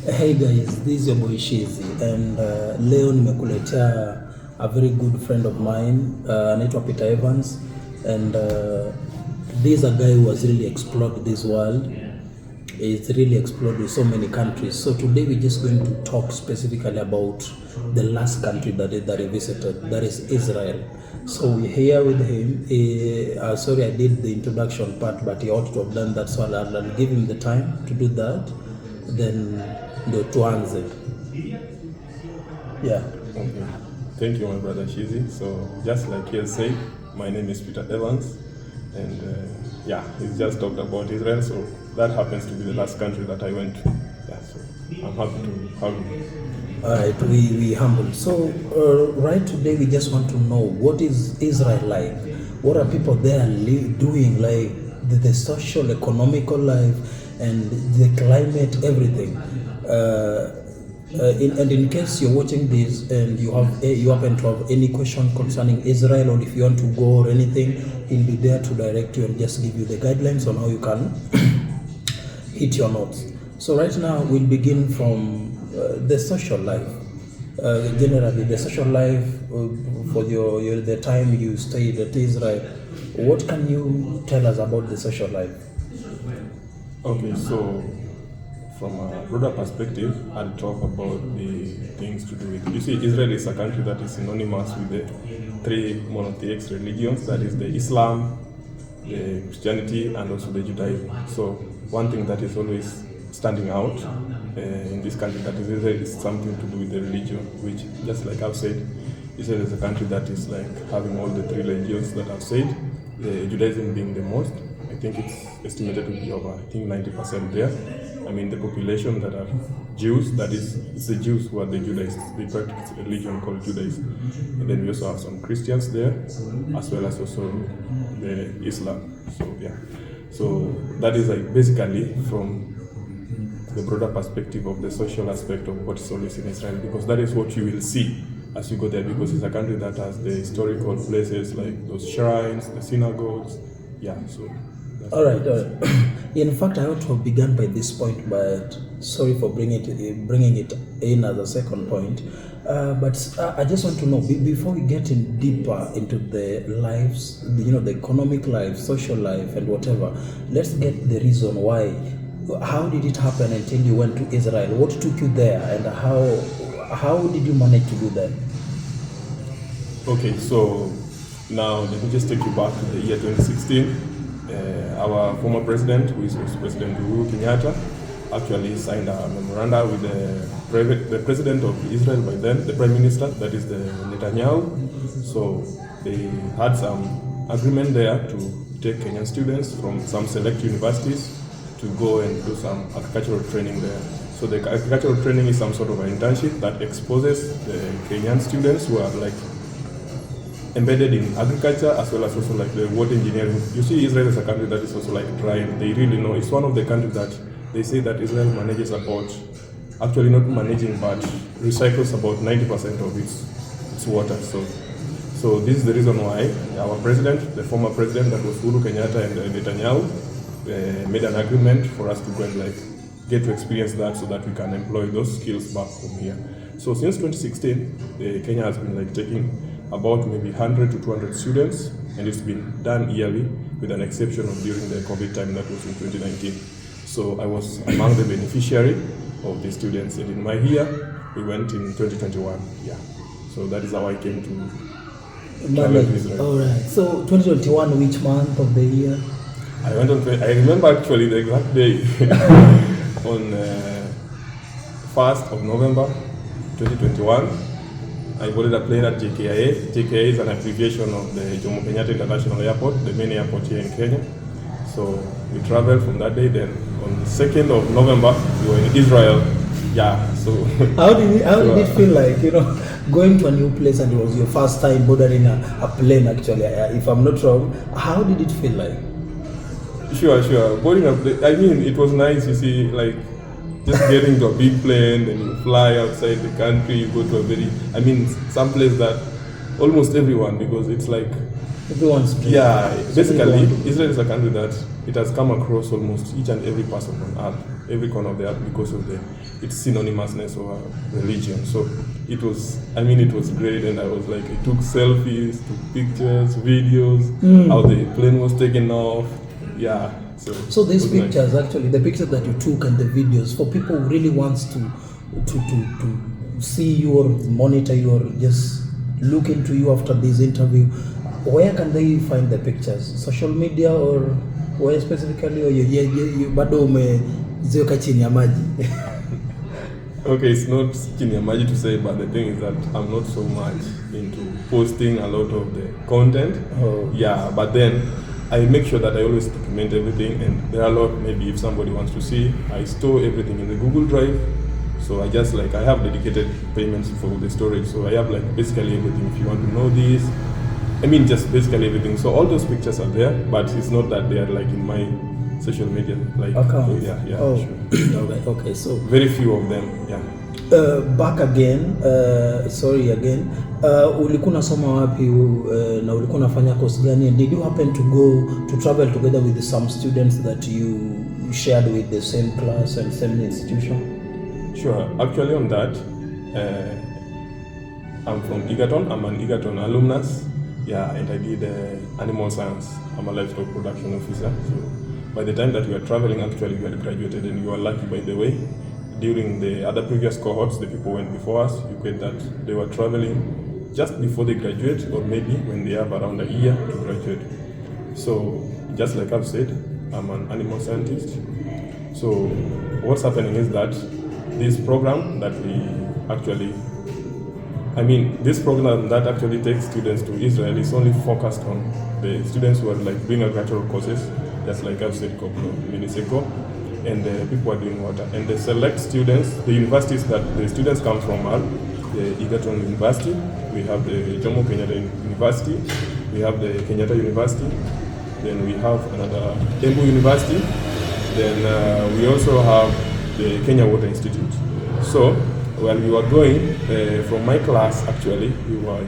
Hey guys, this is your boy Shizi and leo nimekuletea a very good friend of mine anaitwa Peter Evans and this is a guy who has really explored this world. It's really explored with so many countries. So today we're just going to talk specifically about the last country that he visited, that is Israel. So we're here with him. Sorry, I did the introduction part, but he ought to have done that, so I'll give him the time to do that. Then ndo tuanze. Yeah. Okay. Thank you, my brother Shizi. So, just like he has said, my name is Peter Evans, and he's just talked about Israel. So that happens to be the last country that I went to. Yeah, so I'm happy to have you. All right, we humble. So right today we just want to know, what is Israel like? What are people there doing, like the social, economical life, and the climate, everything. And in case you're watching this and you happen to have any question concerning Israel, or if you want to go or anything, he'll be there to direct you and just give you the guidelines on how you can hit your notes. So right now we'll begin from the social life. Generally, the social life for the time you stayed at Israel. What can you tell us about the social life? Okay, so from a broader perspective, I'll talk about the things to do with. You see, Israel is a country that is synonymous with the three monotheistic religions, that is the Islam, the Christianity, and also the Judaism. So one thing that is always standing out in this country that is Israel is something to do with the religion, which, just like I've said, Israel is a country that is like having all the three religions that I've said, the Judaism being the most. I think it's estimated to be over, 90% there. I mean, the population that are Jews, that is, it's the Jews who are the Judaists. They practice a religion called Judaism. And then we also have some Christians there, as well as also the Islam. So, yeah. So that is like basically from the broader perspective of the social aspect of what is always in Israel, because that is what you will see as you go there, because it's a country that has the historical places like those shrines, the synagogues. Yeah, so all right. In fact, I ought to have begun by this point, but sorry for bringing it in as a second point. But I just want to know, before we get in deeper into the lives, the economic life, social life, and whatever, let's get the reason why. How did it happen until you went to Israel? What took you there, and how did you manage to do that? Okay, so now let me just take you back to the year 2016. Our former president, who is President Uhuru Kenyatta, actually signed a memorandum with the president of Israel by then, the prime minister, that is the Netanyahu. So they had some agreement there to take Kenyan students from some select universities to go and do some agricultural training there. So the agricultural training is some sort of an internship that exposes the Kenyan students who are like embedded in agriculture, as well as also like the water engineering. You see, Israel is a country that is also like dry, and they really know. It's one of the countries that they say that Israel manages about, actually not managing, but recycles about 90% of its water. So this is the reason why our president, the former president, that was Uhuru Kenyatta, and Netanyahu made an agreement for us to go and like get to experience that, so that we can employ those skills back home here. So since 2016, Kenya has been like taking about maybe 100 to 200 students, and it's been done yearly, with an exception of during the COVID time, that was in 2019. So I was among the beneficiary of the students, and in my year, we went in 2021. Yeah. So that is how I came to travel to Israel. All right. So 2021, which month of the year? I remember actually the exact day on 1st of November 2021. I boarded a plane at JKIA. JKIA is an abbreviation of the Jomo Kenyatta International Airport, the main airport here in Kenya. So we traveled from that day. Then on the 2nd of November, we were in Israel. Yeah. So how did it feel like, going to a new place, and it was your first time boarding a plane? Actually, if I'm not wrong, how did it feel like? Sure. Boarding a plane. I mean, it was nice. You see, like, just getting to a big plane, then you fly outside the country, you go to some place that almost everyone, because it's like everyone's dream. Yeah, basically Israel is a country that it has come across almost each and every person on earth. every corner of the earth because of its synonymousness of religion. So it was great, and I was like, I took selfies, took pictures, videos, how the plane was taken off. Yeah. So these it was pictures, nice. actually, the pictures that you took and the videos, for people who really wants to see you or monitor you or just look into you after this interview, where can they find the pictures? Social media or where specifically, or you bado umeziweka chini ya maji? Okay, it's not chini ya maji to say, but the thing is that I'm not so much into posting a lot of the content. Oh. Yeah, but then I make sure that I always document everything, and there are a lot, maybe if somebody wants to see, I store everything in the Google Drive. So I have dedicated payments for the storage. So I have like basically everything. If you want to know this, just basically everything. So all those pictures are there, but it's not that they are like in my social media like account. Yeah, oh. Sure. Okay, so very few of them. Yeah. Back again, sorry again. Ulikuwa unasoma wapi na ulikuwa unafanya course gani? Did you happen to travel together with some students that you shared with the same class and same institution? Sure. Actually, on that, I'm from Egerton. I'm an Egerton alumnus. Yeah, and I did animal science. I'm a livestock production officer. So by the time that we were traveling, actually we had graduated, and you were lucky, by the way. During the other previous cohorts, the people went before us, you get that they were traveling just before they graduate, or maybe when they have around a year to graduate. So just like I've said, I'm an animal scientist. So what's happening is that this program that actually takes students to Israel is only focused on the students who are like doing agricultural courses, just like I've said a couple of minutes ago, and the people are doing water. And they select students, the universities that the students come from are the Egerton University, we have the Jomo Kenyatta University, we have the Kenyatta University, then we have another Embu University, then we also have the Kenya Water Institute. So when we were going, from my class actually, we were I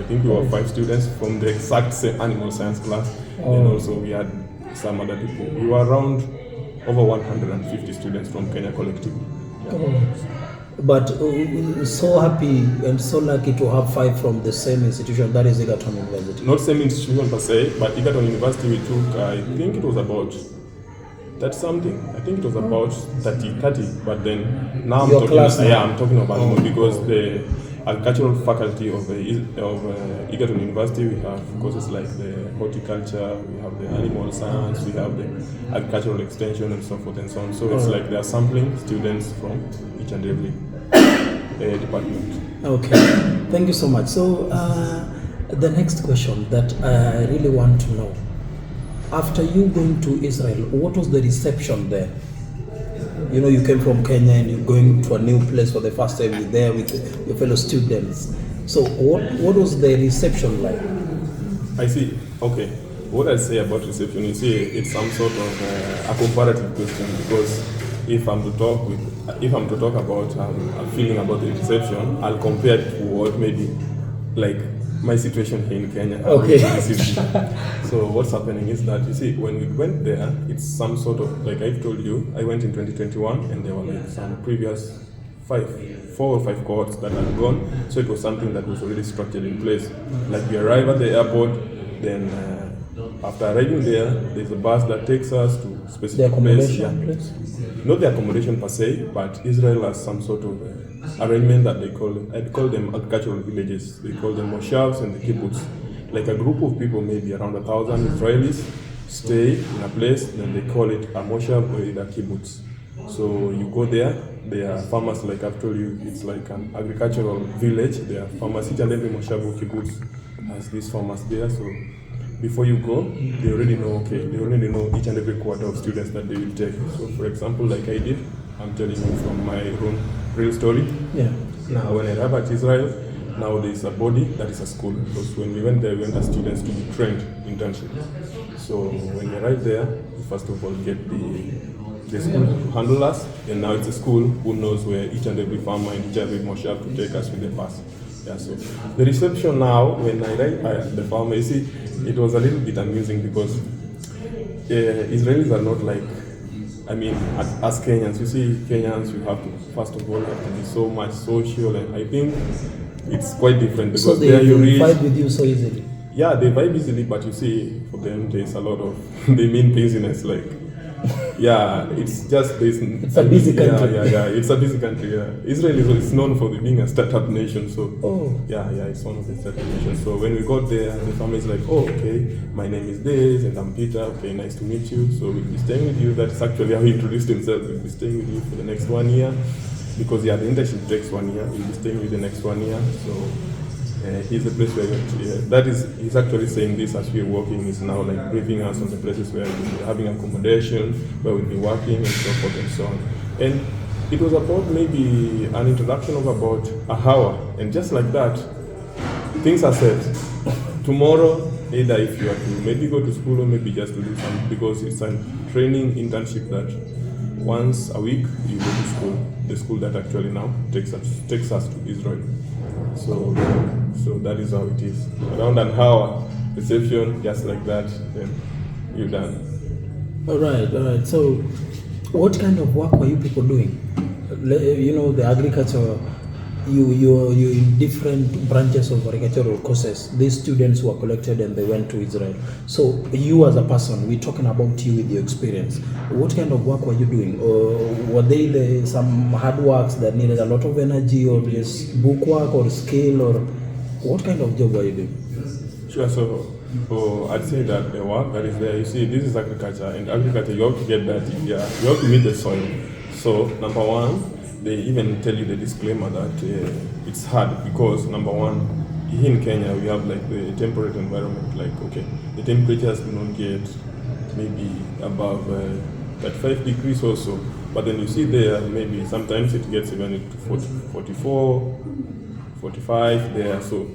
think we were 5 students from the exact same animal science class. And also we had some other people. We were around over 150 students from Kenya collectively. Yeah. But so happy and so lucky to have 5 from the same institution, that is Egerton University. Not same institution per se, but Egerton University we took, I think it was about that something. I think it was about 30, but then now I'm talking about more because the agricultural faculty of Egerton University, we have courses like the horticulture, we have the animal science, we have the agricultural extension and so forth and so on. So it's like they are sampling students from each and every department. Okay, thank you so much. So the next question that I really want to know, after you going to Israel, what was the reception there? You know, you came from Kenya and you're going to a new place for the first time, you're there with your fellow students. So what was the reception like? I see. Okay. What I say about reception, you see, it's some sort of a comparative question, because if I'm to talk about a feeling about the reception, I'll compare it to what maybe like my situation here in Kenya. Okay. So what's happening is that, you see, when we went there, it's some sort of, like I've told you, I went in 2021 and there were like some previous 4 or 5 cohorts that had gone. So it was something that was already structured in place. Like we arrive at the airport, then after arriving there, there's a bus that takes us to specific place. Not the accommodation per se, but Israel has some sort of arrangement that I'd call them agricultural villages. They call them moshavs and the kibbutz. Like a group of people, maybe around 1,000 Israelis, stay in a place, then they call it a moshav or a kibbutz. So you go there, there are farmers, like I've told you, it's like an agricultural village. There are farmers, each and every moshav or kibbutz has these farmers there. So before you go, they already know each and every quarter of students that they will take. So for example, like I did, I'm telling you from my own real story. Yeah. Now when I arrived at Israel, now there is a body that is a school, because when we went there, we went as students to be trained internship. So when you arrive there, you first of all get the school to handle us, and now it's a school who knows where each and every farmer and each and every moshav to take us with the bus. Yeah, so the reception now, when I arrived at the farm, you see, it was a little bit amusing because Israelis are not like I mean, as Kenyans, you see, Kenyans, you have to, first of all, have to be so much social, and I think it's quite different because So they there you reach. fight with you so easily. Yeah, they vibe easily, but you see, for them, there's a lot of, they mean business, like, yeah, it's just this. It's a busy country. Yeah, it's a busy country. Yeah, Israel is known for being a startup nation, so yeah, it's one of the startup nations. So when we got there, the family is like, oh, okay, my name is this, and I'm Peter. Okay, nice to meet you. So we'll be staying with you. That's actually how he introduced himself. We'll be staying with you for the next 1 year, because yeah, the internship takes 1 year. We'll be staying with the next 1 year. So. He's the place where he's actually saying this as we're walking. He's now like briefing us on the places where we'll be having accommodation, where we'll be working, and so forth and so on. And it was about maybe an introduction of about an hour, and just like that, things are set. Tomorrow, either if you are to maybe go to school or maybe just to do something, because it's a training internship that once a week you go to school. The school that actually now takes us to Israel. So that is how it is. Around an hour reception, just like that, then you're done. All right. So, what kind of work were you people doing? You know, the agriculture. You in different branches of agricultural courses. These students were collected and they went to Israel. So, you as a person, we're talking about you with your experience. What kind of work were you doing? Or were they some hard works that needed a lot of energy, or just book work or skill, or what kind of job were you doing? Sure. So I'd say that the work that is there, you see, this is agriculture, and agriculture, you have to get dirty. Yeah, you have to meet the soil. So number one, they even tell you the disclaimer that it's hard because number one, here in Kenya we have like the temperate environment. Like okay, the temperatures do not get maybe above 35 degrees or so, but then you see there maybe sometimes it gets even to 40, 44, 45 there. So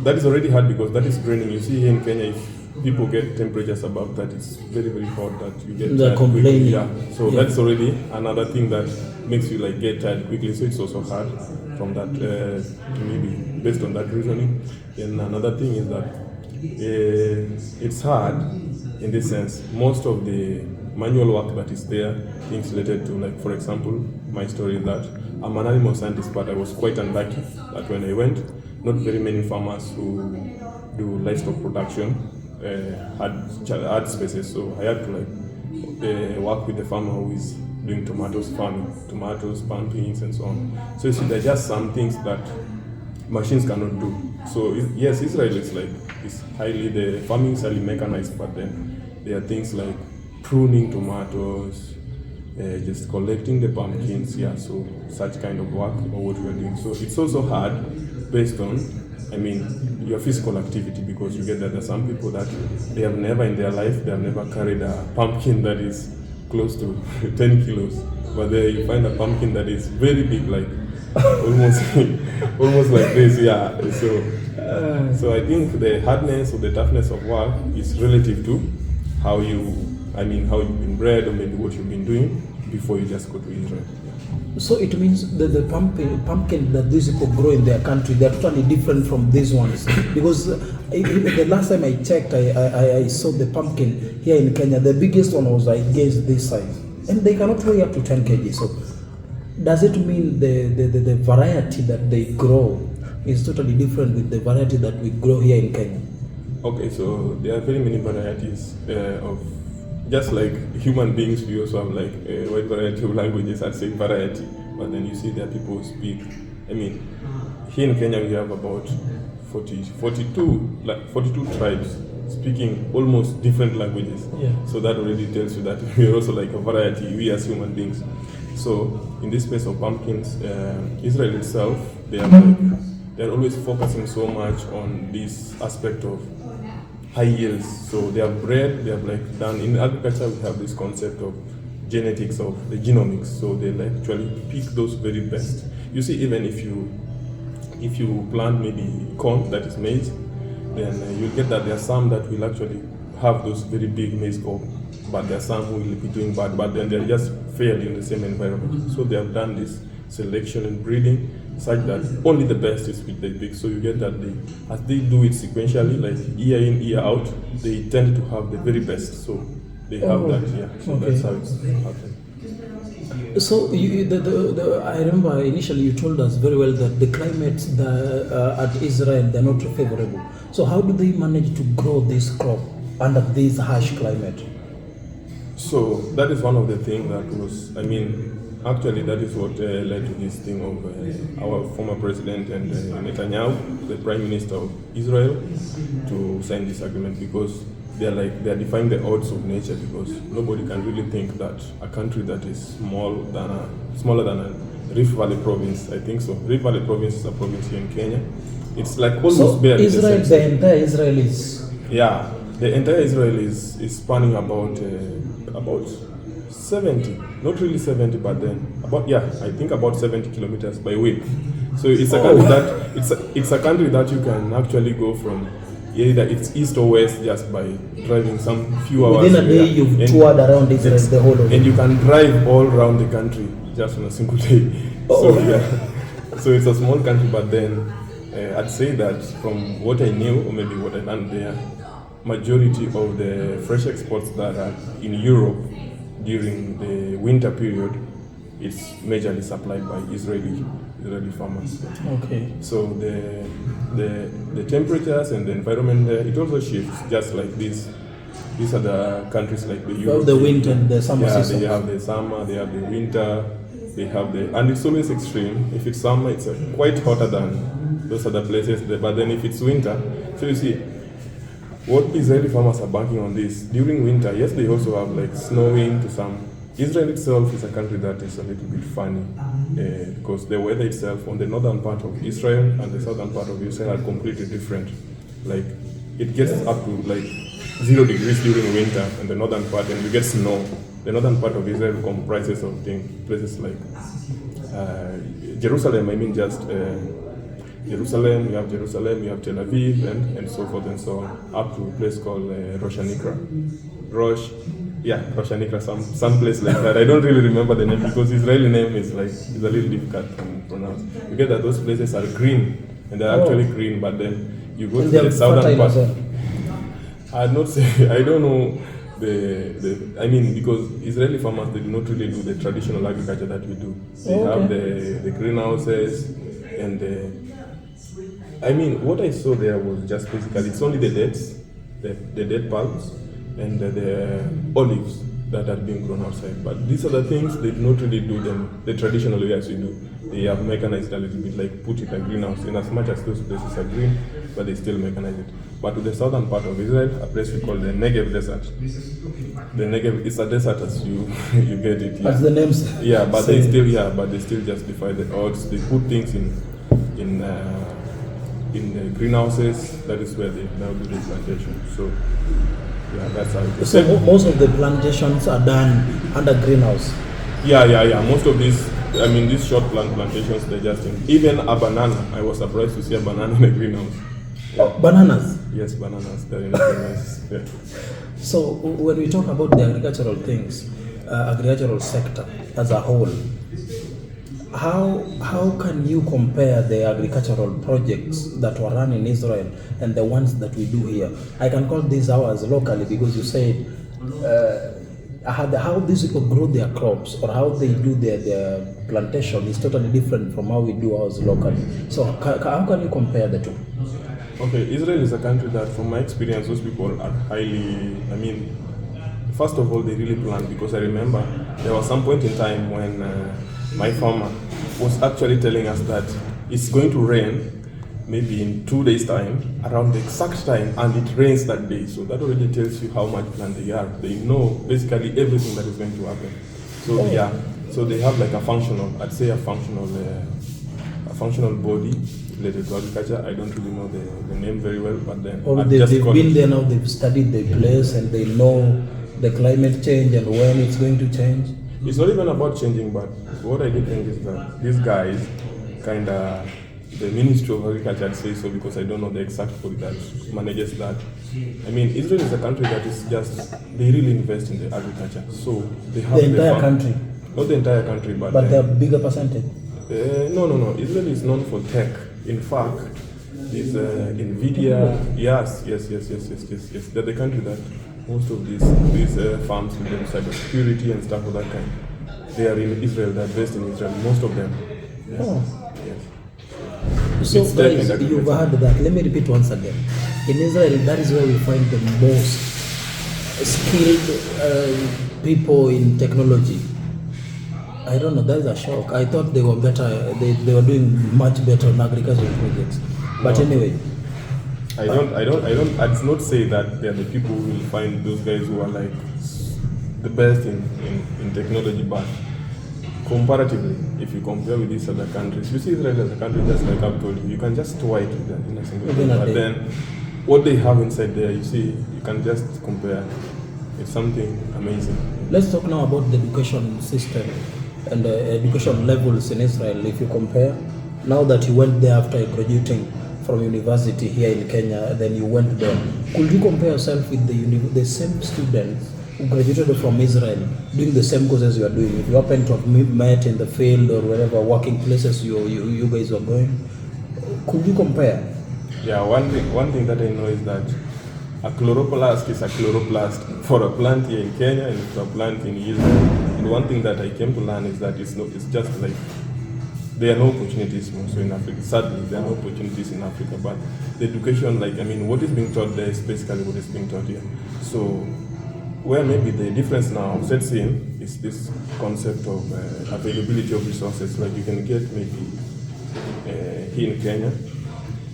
that is already hard because that is draining. You see here in Kenya, if people get temperatures above that, it's very, very hot that you get tired quickly. Yeah. So that's already another thing that makes you like get tired quickly. So it's also hard from that, maybe based on that reasoning. And another thing is that it's hard in this sense. Most of the manual work that is there, things related to, like, for example, my story is that I'm an animal scientist, but I was quite unlucky that when I went, not very many farmers who do livestock production had spaces. So I had to like work with the farmer who is doing tomatoes farming, tomatoes, pumpkins, and so on. So you see, there are just some things that machines cannot do. So yes, Israel is like, the farming is highly mechanized, but then there are things like pruning tomatoes, just collecting the pumpkins, so such kind of work or what we are doing. So it's also hard based on, your physical activity, because you get that there are some people that they have never in their life, they have never carried a pumpkin that is close to 10 kilos, but there you find a pumpkin that is very big, like almost like this, So I think the hardness or the toughness of work is relative to how you've been bred, or maybe what you've been doing before you just go to Israel. So it means that the pumpkin that these people grow in their country, they're totally different from these ones. Because the last time I checked, I saw the pumpkin here in Kenya. The biggest one was, I guess, this size, and they cannot weigh up to 10 kg. So does it mean the variety that they grow is totally different with the variety that we grow here in Kenya? Okay, so there are very many varieties of, just like human beings, we also have like a wide variety of languages. I'd say variety, but then you see there are people who speak. Here in Kenya we have about 42 tribes speaking almost different languages. Yeah. So that already tells you that we are also like a variety, we as human beings. So in this space of pumpkins, Israel itself, they're always focusing so much on this aspect of high yields. So they have done in agriculture, we have this concept of genetics, of the genomics. So they actually pick those very best. You see, even if you plant maybe corn that is maize, then you'll get that there are some that will actually have those very big maize cob, but there are some who will be doing bad, but then they're just fairly in the same environment. So they have done this selection and breeding such that only the best is with the big. So you get that as they do it sequentially, like year in, year out, they tend to have the very best. So they have that, So that's how it's happened. So I remember initially you told us very well that the climate at Israel, they're not favorable. So how do they manage to grow this crop under this harsh climate? So that is one of the things that was, I mean, actually that is what led to this thing of our former president and Netanyahu, the prime minister of Israel, to sign this agreement, because they're defying the odds of nature, because nobody can really think that a country that is smaller than a Rift Valley province, I think so. Rift Valley province is a province here in Kenya. It's like almost so barely Israel, the the entire Israel is... Yeah, the entire Israel is spanning about 70, not really 70, but then I think about 70 kilometers by width. So it's a country that it's a country that you can actually go from either it's east or west just by driving some few hours. Within a day, you've toured around Israel, the whole of it. And you can drive all around the country just on a single day. So it's a small country, but then I'd say that from what I knew, or maybe what I learned there, majority of the fresh exports that are in Europe during the winter period is majorly supplied by Israeli farmers. Okay. So the temperatures and the environment there, it also shifts just like this. These are the countries like the Europe. The winter and the summer season. They have the summer, they have the winter, and it's always extreme. If it's summer, it's quite hotter than those other places. But then if it's winter, so you see, what Israeli farmers are banking on this during winter. Yes, they also have like snowing to some. Israel itself is a country that is a little bit funny because the weather itself on the northern part of Israel and the southern part of Israel are completely different. Like it gets up to like 0 degrees during winter in the northern part, and you get snow. The northern part of Israel comprises of places like Jerusalem. I mean, just Jerusalem. You have Tel Aviv, and so forth and so on, up to a place called Rosh Hanikra. Rosh Hanikra, some place like that. I don't really remember the name because Israeli name is a little difficult to pronounce. You get that those places are green, and they're actually green, but then you go to the southern part. I'd not say, I don't know because Israeli farmers, they do not really do the traditional agriculture that we do. They have the greenhouses and what I saw there was just basically, it's only the dates, the date palms, and the olives that are being grown outside. But these are the things they do not really do them the traditional way as we do. They have mechanized a little bit, like put it in a greenhouse, in as much as those places are green, but they still mechanize it. But to the southern part of Israel, a place we call the Negev Desert. The Negev is a desert as you get it. As the names. Yeah, but they still justify the odds. They put things in the greenhouses. That is where they now do the plantation. So yeah, that's how it is. So most of the plantations are done under greenhouse. Yeah. Most of these short plantations, they're just even a banana. I was surprised to see a banana in a greenhouse. Yeah. Oh, bananas? Yes, bananas. They're in a greenhouse. Yeah. So when we talk about the agricultural things, agricultural sector as a whole, how can you compare the agricultural projects that were run in Israel and the ones that we do here? I can call these ours locally because you said how these people grow their crops or how they do their plantation is totally different from how we do ours locally. So how can you compare the two? Okay, Israel is a country that, from my experience, those people are highly, first of all, they really plan, because I remember there was some point in time when my farmer was actually telling us that it's going to rain maybe in 2 days' time, around the exact time, and it rains that day. So that already tells you how much planned they are. They know basically everything that is going to happen. So so they have like a functional body related to agriculture. I don't really know the name very well, but then they've been there now. They've studied the place and they know the climate change and when it's going to change. It's not even about changing, but what I do think is that these guys the Ministry of Agriculture, I'd say so because I don't know the exact body that manages that. Israel is a country that is they really invest in the agriculture. So they have the entire country. Not the entire country, but the bigger percentage. No. Israel is known for tech. In fact, is Nvidia. Yes. They're the country that most of these farms with them cybersecurity and stuff of that kind. they are in Israel, they're based in Israel, most of them. Yes. Oh. Yes. So It's there in guys, that you've website. heard that. Let me repeat once again. In Israel, that is where we find the most skilled people in technology. I don't know, that is a shock. I thought they were better, they were doing much better on agricultural projects. But No. anyway, I'd not say that they're the people who will find those guys who are like the best in technology, but comparatively, if you compare with these other countries, you see Israel as a country, just like I've told you, you can just store it in a single Within day. a But day. then, what they have inside there, you see, you can just compare. It's something amazing. let's talk now about the education system and education levels in Israel. If you compare, now that you went there after graduating from university here in Kenya, then you went there, could you compare yourself with the same students who graduated from Israel doing the same courses you are doing? If you happen to have met in the field or wherever working places you guys were going, could you compare? Yeah, one thing that I know is that a chloroplast is a chloroplast for a plant here in Kenya and for a plant in Israel. And one thing that I came to learn is that it's just like there are no opportunities also in Africa. Sadly, there are no opportunities in Africa. But the education, what is being taught there is basically what is being taught here. So where maybe the difference now sets in is this concept of availability of resources. Like you can get maybe here in Kenya,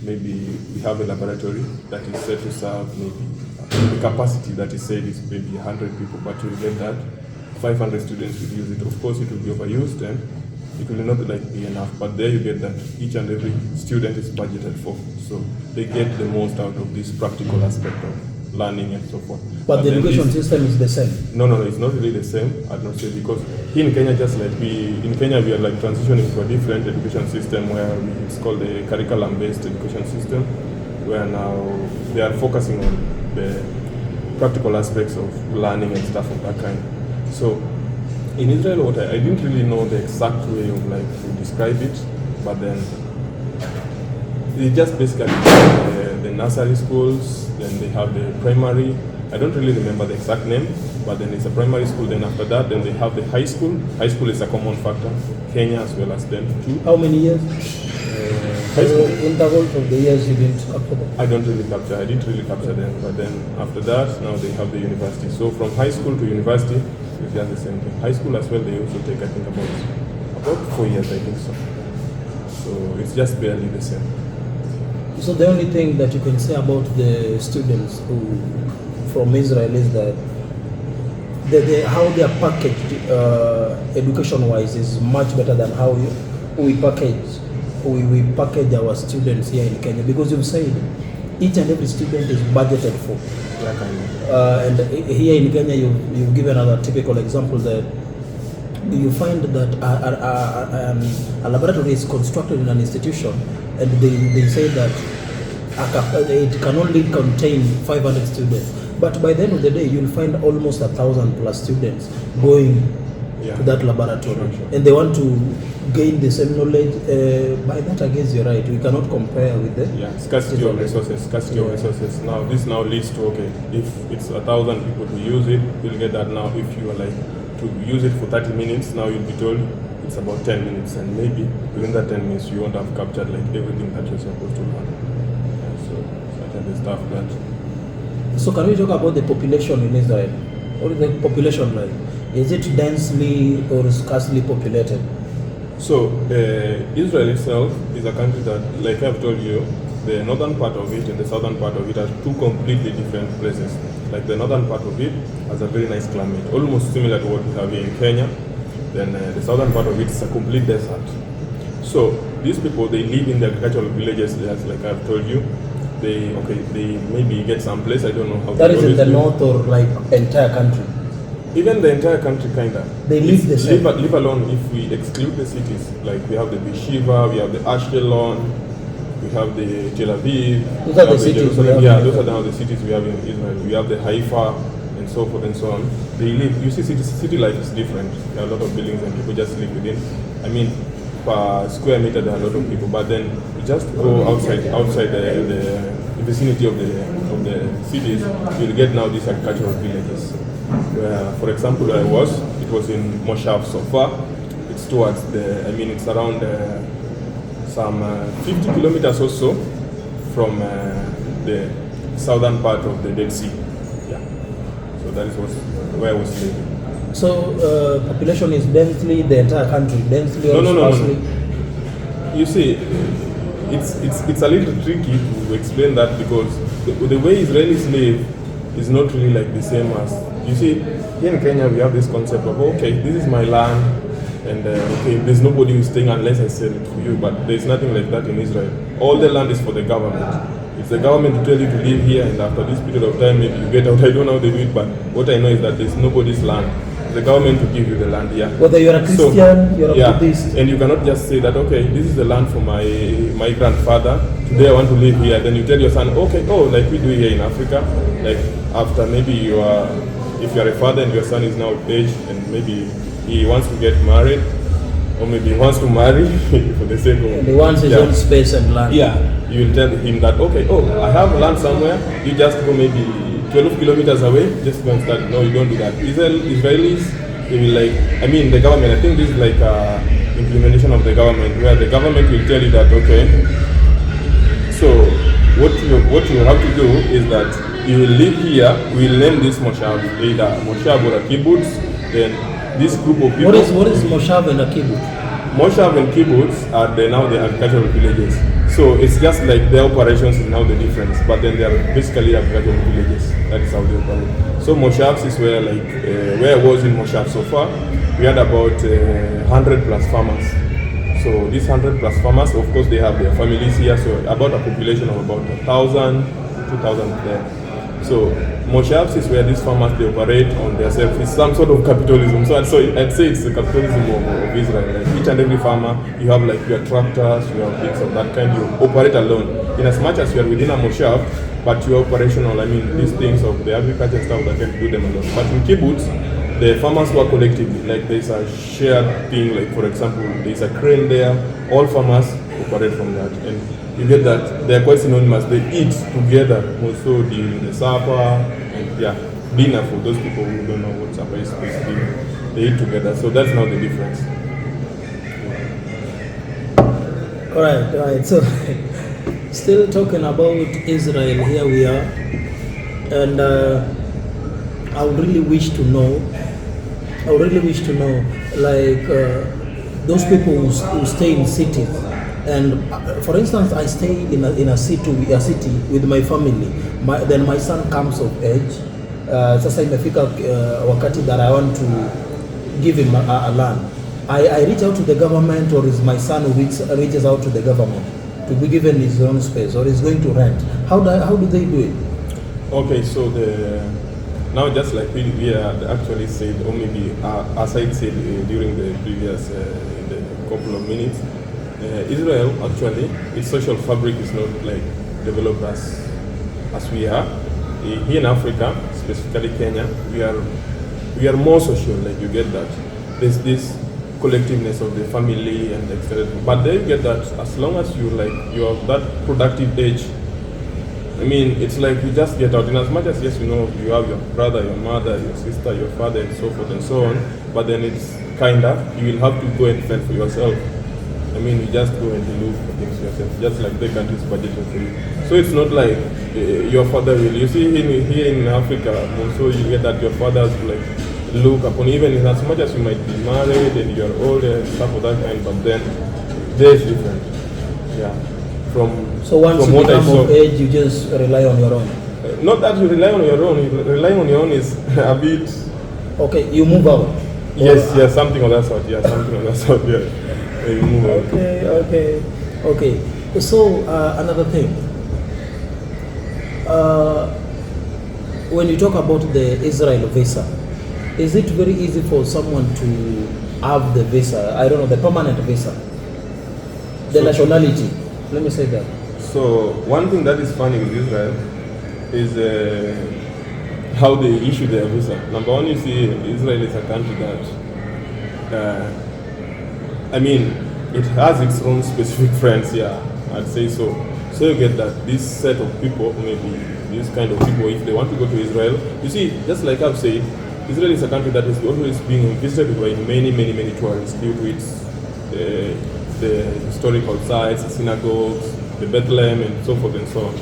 maybe we have a laboratory that is set to serve maybe the capacity that is said is maybe 100 people, but you'll get that 500 students will use it. Of course, it will be overused and it will not be enough, but there you get that each and every student is budgeted for, so they get the most out of this practical aspect of learning and so forth. But the then education this- system is the same. No, it's not really the same. I'd not say, because here in Kenya, just like in Kenya, we are like transitioning to a different education system where it's called the curriculum-based education system, where now they are focusing on the practical aspects of learning and stuff of that kind. So in Israel, I didn't really know the exact way of to describe it, but then they just basically the nursery schools, then they have the primary. I don't really remember the exact name, but then it's a primary school. Then after that, then they have the high school. High school is a common factor, Kenya as well as them too. How many years? High school. Intervals of the years you didn't capture them. I didn't really capture them, but then after that, now they have the university. So from high school to university, it's just the same thing. High school as well, they also take, I think, about 4 years, I think so. So it's just barely the same. So the only thing that you can say about the students who from Israel is that how they are packaged education-wise is much better than how we package our students here in Kenya, because you've said each and every student is budgeted for. Yeah, kind of. And here in Kenya, you've given another typical example that you find that a laboratory is constructed in an institution, and they say that it can only contain 500 students. But by the end of the day, you'll find almost 1,000 plus students going to that laboratory, Sure. and they want to gain the same knowledge. By that, I guess you're right. We cannot compare with the Scarcity of resources. Now this leads to, okay, if it's 1,000 people to use it, you'll get that. Now if you are to use it for 30 minutes, now you'll be told it's about 10 minutes, and maybe within that 10 minutes you won't have captured everything that you're supposed to learn. So such are the stuff that. So can we talk about the population in Israel? What is the population like? Is it densely or scarcely populated? So Israel itself is a country that, like I've told you, the northern part of it and the southern part of it are two completely different places. Like the northern part of it has a very nice climate, almost similar to what we have here in Kenya. Then the southern part of it is a complete desert. So these people, they live in the agricultural villages, just like I've told you. They maybe get some place, I don't know how. That is in the north or entire country? Even the entire country, kinda. They live the same. Live alone if we exclude the cities. Like we have the Beersheba, we have the Ashkelon, we have the Tel Aviv. Those are the cities we have. Yeah, those are now the cities we have in Israel. We have the Haifa and so forth and so on. They live. You see, city life is different. There are a lot of buildings and people just live within. I mean, per square meter there are a lot of people, but then you just go outside the vicinity of the cities, you'll get now these agricultural villages. Where, for example, where I was, It was in Moshav so far. It's towards the, I mean, it's around some 50 kilometers or so from the southern part of the Dead Sea. Yeah. So that is where I was living. So population is densely the entire country, densely or sparsely? No. You see, it's a little tricky to explain that because the way Israelis live is not really like the same as, you see, here in Kenya we have this concept of, okay, this is my land, and okay, there's nobody who's staying unless I sell it to you, but there's nothing like that in Israel. All the land is for the government. It's the government to tell you to live here, and after this period of time, maybe you get out. I don't know how they do it, but what I know is that there's nobody's land. The government to give you the land, yeah. Whether you're a Christian, you're a Buddhist. And you cannot just say that, okay, this is the land for my grandfather, today I want to live here. Then you tell your son, okay, oh, like we do here in Africa, like after maybe if you're a father and your son is now of age and maybe he wants to get married, or maybe he wants to marry for the sake of... And he wants his own space and land. Yeah, you will tell him that, okay, oh, I have land somewhere, you just go maybe 12 kilometers away, just go and start. No, you don't do that. Israelis, they will like, I mean the government, I think this is like implementation of the government, where the government will tell you that, okay, so what you have to do is that you will live here, we will name this Moshav, either Moshav or a kibbutz, then this group of people... What is Moshav and a kibbutz? Moshav and kibbutz are now the agricultural villages. So it's just like their operations is now the difference, but then they are basically agricultural villages. That is how they operate. So Moshavs is where where I was in Moshav so far, we had about 100 plus farmers. So these 100 plus farmers, of course, they have their families here. So about a population of about 1,000, 2,000 there. So Moshavs is where these farmers, they operate on their self. It's some sort of capitalism. So I'd say it's the capitalism of Israel. Like each and every farmer, you have like your tractors, you have things of that kind. You operate alone. In as much as you are within a Moshav, but you are operational. I mean, these things of the agriculture stuff that can do them alone. But in kibbutz, the farmers work collectively. Like there's a shared thing. Like for example, there's a crane there. All farmers operate from that. And you get that they are quite synonymous. They eat together also during the supper and dinner for those people who don't know what supper is supposed to be. They eat together. So that's now the difference. All right. So still talking about Israel, here we are, and I would really wish to know, like those people who stay in cities. And for instance, I stay in a city with my family. Then my son comes of age. Sasa imefika wakati that I want to give him a land. I reach out to the government, or is my son who reaches out to the government to be given his own space, or is going to rent? How do they do it? Okay, so now just like we actually said, or maybe as I said during the previous couple of minutes, Israel actually, its social fabric is not like developed as we are. Here in Africa, specifically Kenya, we are more social. Like you get that there's this collectiveness of the family and extended. But then you get that as long as you have that productive age. I mean, it's like you just get out. In as much as yes, you know, you have your brother, your mother, your sister, your father, and so forth and so on. But then it's you will have to go and fend for yourself. I mean, you just go and look for things yourself, just like the country's budgeting for you. So it's not like your father will. You see, here in Africa, also you get that your fathers like look upon, even in as much as you might be married and you're older and stuff of that kind, but then there's different. Yeah. So once you become of age, you just rely on your own? Not that you rely on your own. Relying on your own is a bit... Okay, you move out? Yes, something of that sort. Yeah, something of that sort, yeah. You move out. Okay. So, another thing. When you talk about the Israel visa, is it very easy for someone to have the visa, I don't know, the permanent visa? The nationality? Let me say that. So one thing that is funny with Israel is how they issue their visa. Number one, you see, Israel is a country that, I mean, it has its own specific friends. Yeah, I'd say so. So you get that this set of people, maybe this kind of people, if they want to go to Israel, you see, just like I've said, Israel is a country that is always being visited by many tourists due to its the historical sites, the synagogues, the Bethlehem, and so forth and so on,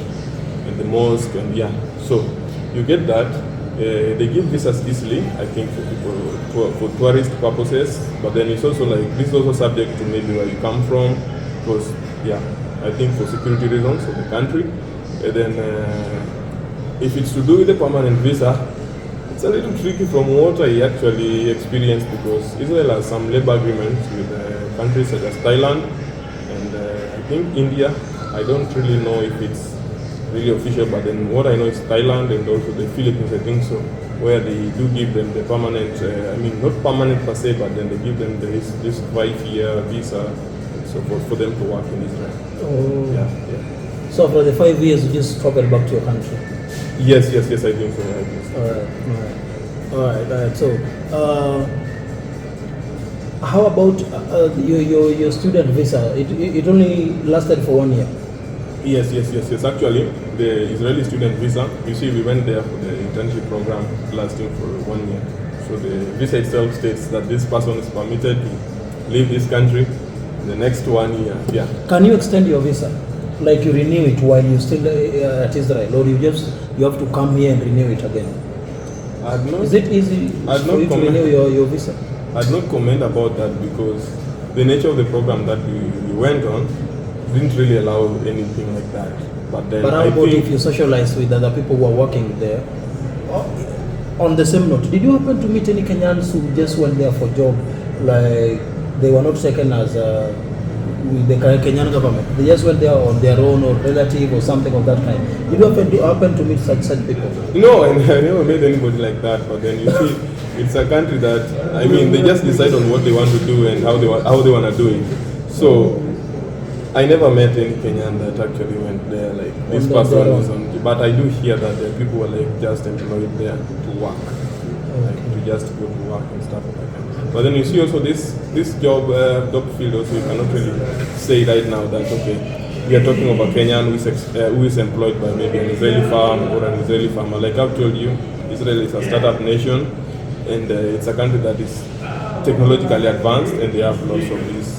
and the mosque, and yeah. So you get that. They give visas easily, I think, for people for tourist purposes. But then it's also like this is also subject to maybe where you come from, because yeah, I think for security reasons of the country. And then if it's to do with the permanent visa, it's a little tricky from what I actually experienced, because Israel has some labor agreements with countries such as Thailand and I think India. I don't really know if it's really official, but then what I know is Thailand and also the Philippines, I think so, where they do give them the permanent, I mean not permanent per se, but then they give them this 5-year visa and so forth for them to work in Israel. Oh. Yeah. So for the 5 years, you just travel back to your country? Yes, I think so. I think so. All right. So, how about your student visa? It only lasted for 1 year. Yes. Actually, the Israeli student visa, you see, we went there for the internship program lasting for 1 year. So the visa itself states that this person is permitted to leave this country in the next 1 year. Yeah. Can you extend your visa? Like you renew it while you're still at Israel, or you have to come here and renew it again? Is it easy for you to renew your visa? I'd not comment about that, because the nature of the program that we went on didn't really allow anything like that. But how about if you socialize with other people who are working there? On the same note, did you happen to meet any Kenyans who just went there for job, like they were not taken as with the Kenyan government? They just went there on their own, or relative or something of that kind. Did you happen to meet such people? No, I never met anybody like that. But then you see, it's a country that, I mean, they just decide on what they want to do and how they want to do it. So I never met any Kenyan that actually went there like this person was on. But I do hear that there are people who are like just employed there to work, like to just go to work and stuff like that. But then you see also this job field also, you cannot really say right now that okay, we are talking about Kenyan who is employed by maybe an Israeli farm or an Israeli farmer. Like I've told you, Israel is a startup nation, and it's a country that is technologically advanced, and they have lots of these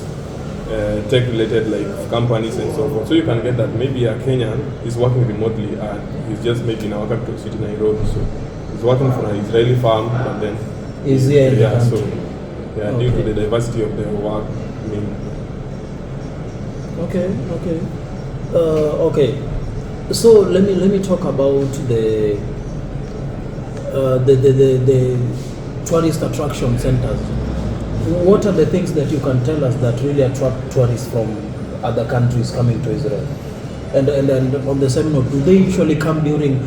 tech-related like companies and so forth. So you can get that maybe a Kenyan is working remotely and he's just maybe in our capital city, Nairobi. So he's working for an Israeli farm, but then is here in the country. So yeah, due to the diversity of their work. I mean, okay. So let me talk about the tourist attraction centers. What are the things that you can tell us that really attract tourists from other countries coming to Israel? And on the same note, do they usually come during?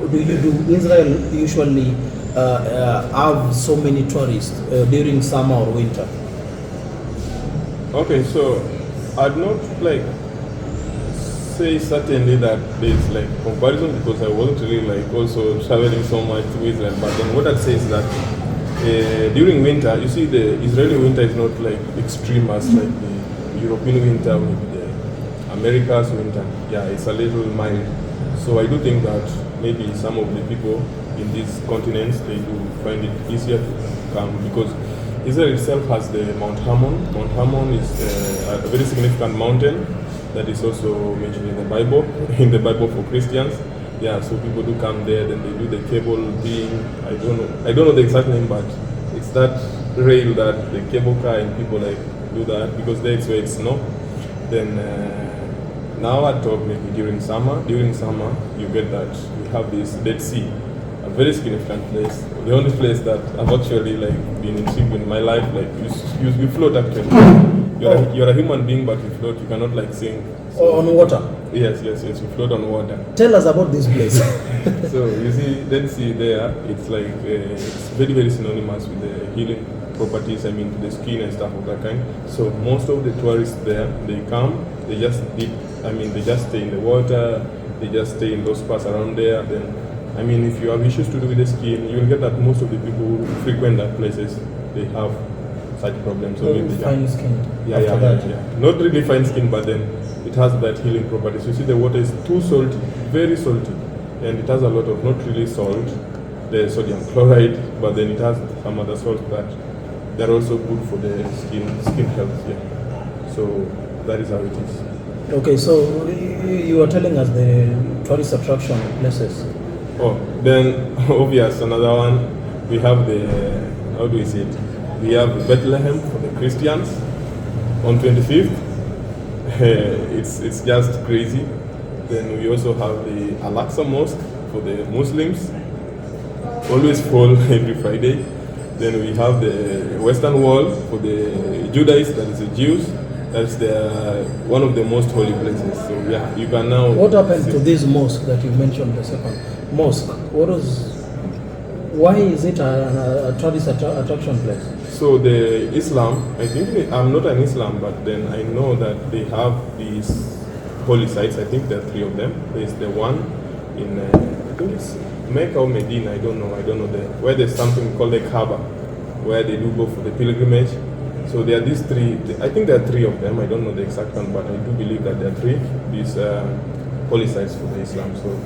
Do Israel usually have so many tourists during summer or winter? Okay, so I'd not like say certainly that there's like comparison, because I wasn't really like also traveling so much to Israel. But then what I'd say is that during winter, you see, the Israeli winter is not like extreme as like the European winter, maybe the America's winter. Yeah, it's a little mild. So I do think that maybe some of the people in these continents, they do find it easier to come, because Israel itself has the Mount Hermon. Mount Hermon is a very significant mountain that is also mentioned in the Bible for Christians. Yeah, so people do come there, then they do the cable thing. I don't know the exact name, but it's that rail that the cable car and people like do that, because that's where it's snow. Then now I talk maybe during summer. During summer, you get that we have this Dead Sea, a very significant place. The only place that I've actually like been intrigued in my life. Like you float actually. You're a human being, but you float. You cannot like sink. So, on water? Yes. You float on water. Tell us about this place. So you see, Dead Sea there. It's like it's very, very synonymous with the healing properties. I mean, to the skin and stuff of that kind. So most of the tourists there, they come. They just dip. I mean, they just stay in the water. They just stay in those spots around there. Then, I mean, if you have issues to do with the skin, you will get that most of the people who frequent that places, they have such problems. So maybe fine skin. Yeah. Not really fine skin, but then it has that healing properties. You see, the water is too salty, very salty, and it has a lot of not really salt, the sodium chloride, but then it has some other salts that they're also good for the skin health. Yeah. So that is how it is. Okay, so you were telling us the tourist attraction places. Oh, then obvious another one. We have the how do we say it? We have Bethlehem for the Christians on 25th. It's just crazy. Then we also have the Al-Aqsa Mosque for the Muslims. Always fall every Friday. Then we have the Western Wall for the Judaïs, that is the Jews. That's one of the most holy places. So yeah, you can now. What happened to this mosque that you mentioned, the second mosque? Why is it a tourist attraction place? So the Islam, I think I'm not an Islam, but then I know that they have these holy sites. I think there are 3 of them. There's the one in I think it's Mecca or Medina. I don't know where there's something called the Kaaba, where they do go for the pilgrimage. So there are these 3. I think there are 3 of them. I don't know the exact one, but I do believe that there are 3 these holy sites for the Islam. So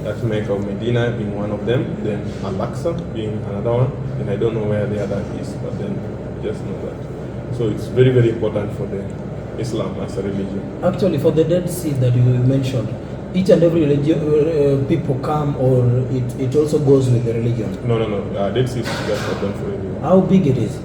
that's Mecca or Medina being one of them. Then Al-Aqsa being another one. And I don't know where the other is, but then just know that. So it's very, very important for the Islam as a religion. Actually, for the Dead Sea that you mentioned, each and every religion people come, or it also goes with the religion? No. Dead Sea is just open for everyone. How big it is?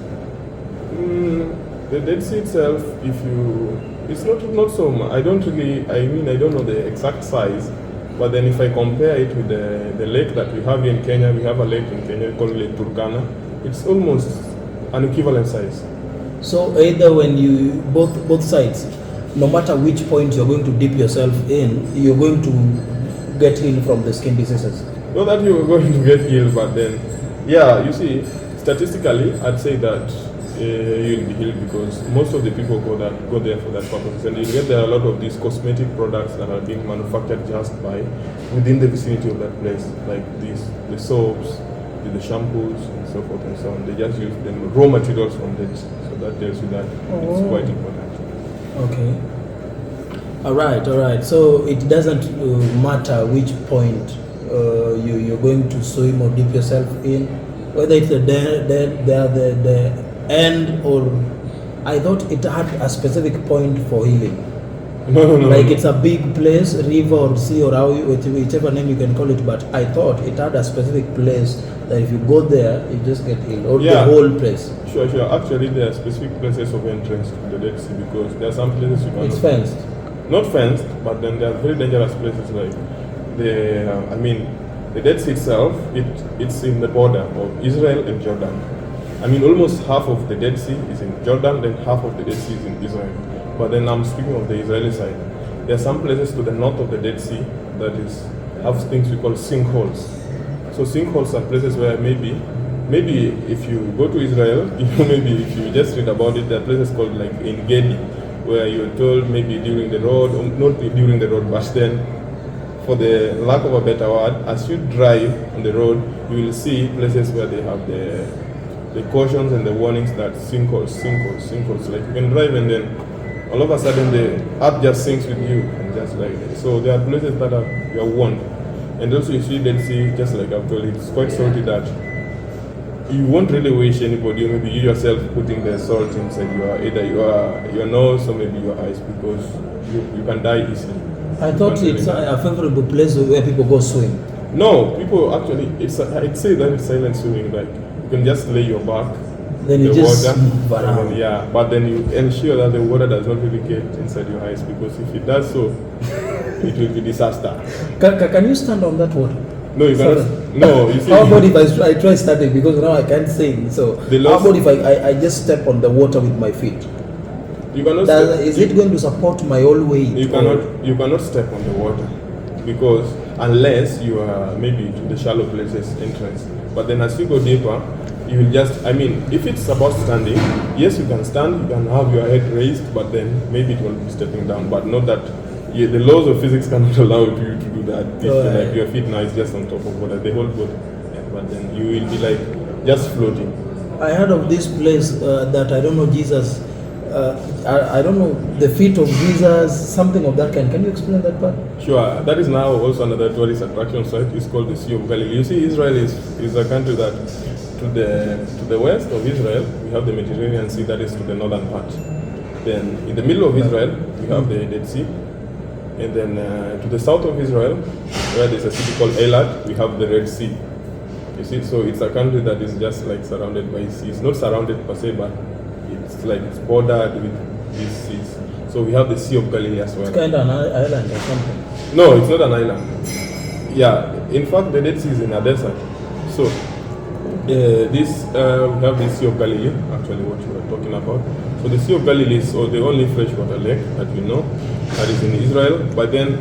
The Dead Sea itself, it's not so much. I don't know the exact size, but then if I compare it with the lake that we have in Kenya, we have a lake in Kenya called Lake Turkana. It's almost an equivalent size. So either when you both sides, no matter which point you're going to dip yourself in, you're going to get healed from the skin diseases. Not that you're going to get healed, but then, yeah, you see, statistically, I'd say that you'll be healed because most of the people go there for that purpose, and you get there are a lot of these cosmetic products that are being manufactured just by within the vicinity of that place, like the soaps, the shampoos, and so forth and so on. They just use the raw materials from that, so that tells you that it's quite important. Okay. All right. So it doesn't matter which point you're going to swim or dip yourself in, whether it's the end, or I thought it had a specific point for healing. No. Like it's a big place, river or sea or whichever name you can call it, but I thought it had a specific place that if you go there, you just get healed, or the whole place. Sure. Actually, there are specific places of entrance to the Dead Sea because there are some places you cannot. It's fenced. Not fenced, but then there are very dangerous places like the Dead Sea itself. It's in the border of Israel and Jordan. Almost half of the Dead Sea is in Jordan, then half of the Dead Sea is in Israel. But then I'm speaking of the Israeli side. There are some places to the north of the Dead Sea that have things we call sinkholes. So sinkholes are places where maybe if you go to Israel, maybe if you just read about it, there are places called like in Gedi, where you're told maybe during the road, or not during the road, but then for the lack of a better word, as you drive on the road, you will see places where they have the cautions and the warnings that sinkholes. Like you can drive and then all of a sudden the earth just sinks with you, and just like that. So there are places that you're warned. And also you see Dead Sea, just like I've told you, it's quite salty that you won't really wish anybody, or maybe you yourself, putting the salt inside either your nose or maybe your eyes, because you can die easily. I thought it's a favorable place where people go swim. No, people actually, I'd say that it's silent swimming. Like you can just lay your back, then you just water, move around. and but then you ensure that the water does not really get inside your eyes, because if it does so, it will be disaster. Can you stand on that water? No, you cannot. No, you see. How about if I try standing, because now I can't sing? So how about if I just step on the water with my feet? You cannot. Is it going to support my whole weight? You cannot step on the water, because unless you are maybe to the shallow places entrance. But then as you go deeper, you will just, if it's about standing, yes, you can stand, you can have your head raised, but then maybe it will be stepping down, but not that. The laws of physics cannot allow you to do that. If like your feet now is just on top of water, the whole body, but then you will be like just floating. I heard of this place that I don't know, Jesus I don't know, the feet of Jesus, something of that kind. Can you explain that part? Sure, that is now also another tourist attraction site. It's called the Sea of Galilee. You see, Israel is a country that to the west of Israel, we have the Mediterranean Sea, that is to the northern part. Then in the middle of Israel, we have the Dead Sea. And then to the south of Israel, where there's a city called Eilat, we have the Red Sea. You see, so it's a country that is just like surrounded by seas. Not surrounded per se, but it's like it's bordered with these seas. So we have the Sea of Galilee as well. It's kind of an island or something. No, it's not an island. Yeah, in fact, the Dead Sea is in a desert. So we have the Sea of Galilee, actually what you were talking about. So the Sea of Galilee is the only freshwater lake that we know that is in Israel. But then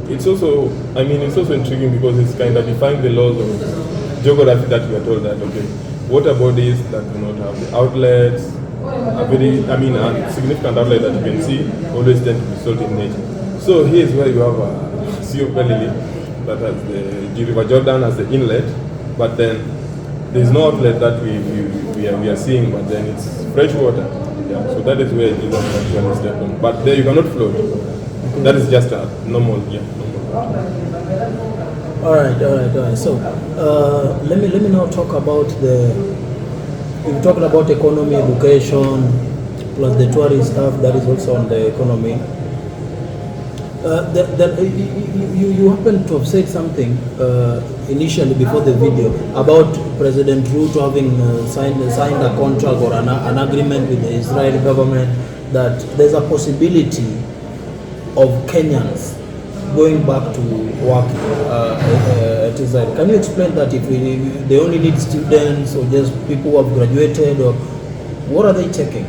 it's also intriguing because it's kind of defying the laws of geography that we are told that, okay, water bodies that do not have the outlets, a significant outlet that you can see, always tend to be salt in nature. So here's where you have a Sea of Galilee that has the River Jordan as the inlet, but then there's no outlet that we are seeing, but then it's fresh water. Yeah, so that is where Jesus actually stepped on. But there you cannot float. That is just a normal water. All right. So let me now talk about we've talked about economy, education, plus the tourist stuff that is also on the economy. You happen to have said something initially before the video about President Ruto having signed a contract or an agreement with the Israeli government that there's a possibility of Kenyans going back to work at Israel. Can you explain that? If they only need students or just people who have graduated, or what are they checking?